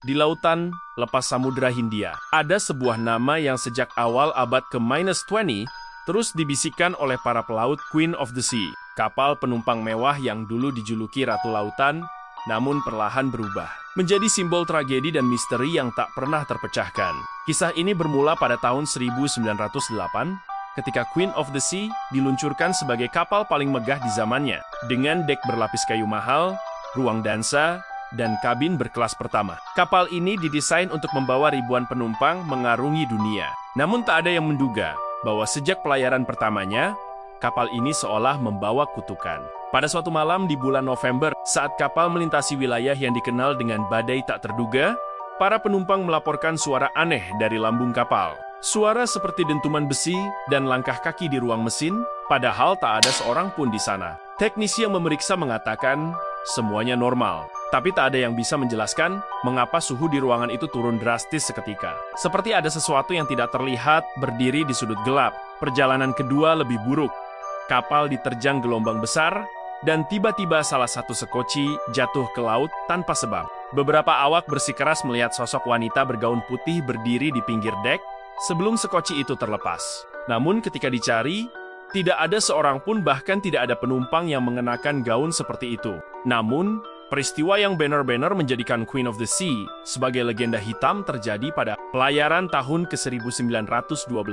Di lautan lepas Samudra Hindia, ada sebuah nama yang sejak awal abad ke-20 terus dibisikkan oleh para pelaut Queen of the Sea. Kapal penumpang mewah yang dulu dijuluki Ratu Lautan, namun perlahan berubah menjadi simbol tragedi dan misteri yang tak pernah terpecahkan. Kisah ini bermula pada tahun 1908, ketika Queen of the Sea diluncurkan sebagai kapal paling megah di zamannya, dengan dek berlapis kayu mahal, ruang dansa, dan kabin berkelas pertama. Kapal ini didesain untuk membawa ribuan penumpang mengarungi dunia. Namun tak ada yang menduga bahwa sejak pelayaran pertamanya, kapal ini seolah membawa kutukan. Pada suatu malam di bulan November, saat kapal melintasi wilayah yang dikenal dengan badai tak terduga, para penumpang melaporkan suara aneh dari lambung kapal. Suara seperti dentuman besi dan langkah kaki di ruang mesin, padahal tak ada seorang pun di sana. Teknisi yang memeriksa mengatakan semuanya normal, tapi tak ada yang bisa menjelaskan mengapa suhu di ruangan itu turun drastis seketika. Seperti ada sesuatu yang tidak terlihat berdiri di sudut gelap. Perjalanan kedua lebih buruk. Kapal diterjang gelombang besar, dan tiba-tiba salah satu sekoci jatuh ke laut tanpa sebab. Beberapa awak bersikeras melihat sosok wanita bergaun putih berdiri di pinggir dek sebelum sekoci itu terlepas. Namun ketika dicari, tidak ada seorang pun, bahkan tidak ada penumpang yang mengenakan gaun seperti itu. Namun, peristiwa yang benar-benar menjadikan Queen of the Sea sebagai legenda hitam terjadi pada pelayaran tahun ke-1912.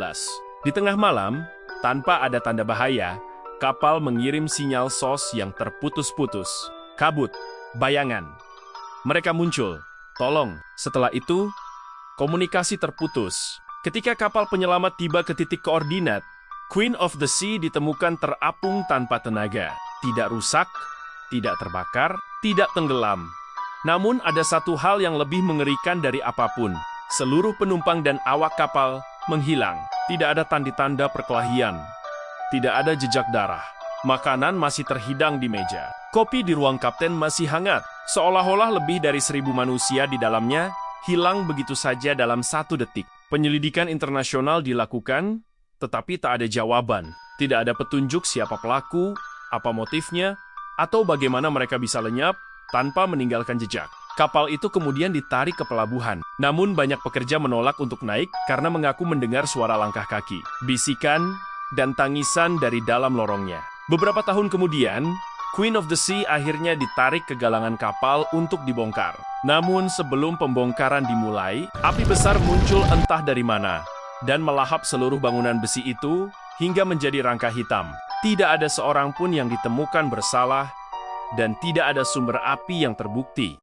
Di tengah malam, tanpa ada tanda bahaya, kapal mengirim sinyal SOS yang terputus-putus. Kabut, bayangan. Mereka muncul. Tolong. Setelah itu, komunikasi terputus. Ketika kapal penyelamat tiba ke titik koordinat, Queen of the Sea ditemukan terapung tanpa tenaga. Tidak rusak, tidak terbakar, tidak tenggelam. Namun ada satu hal yang lebih mengerikan dari apapun. Seluruh penumpang dan awak kapal menghilang. Tidak ada tanda-tanda perkelahian. Tidak ada jejak darah. Makanan masih terhidang di meja. Kopi di ruang kapten masih hangat. Seolah-olah lebih dari 1.000 manusia di dalamnya hilang begitu saja dalam 1 detik. Penyelidikan internasional dilakukan, tetapi tak ada jawaban. Tidak ada petunjuk siapa pelaku, apa motifnya, atau bagaimana mereka bisa lenyap tanpa meninggalkan jejak. Kapal itu kemudian ditarik ke pelabuhan. Namun banyak pekerja menolak untuk naik karena mengaku mendengar suara langkah kaki, bisikan, dan tangisan dari dalam lorongnya. Beberapa tahun kemudian, Queen of the Sea akhirnya ditarik ke galangan kapal untuk dibongkar. Namun sebelum pembongkaran dimulai, api besar muncul entah dari mana dan melahap seluruh bangunan besi itu hingga menjadi rangka hitam. Tidak ada seorang pun yang ditemukan bersalah, dan tidak ada sumber api yang terbukti.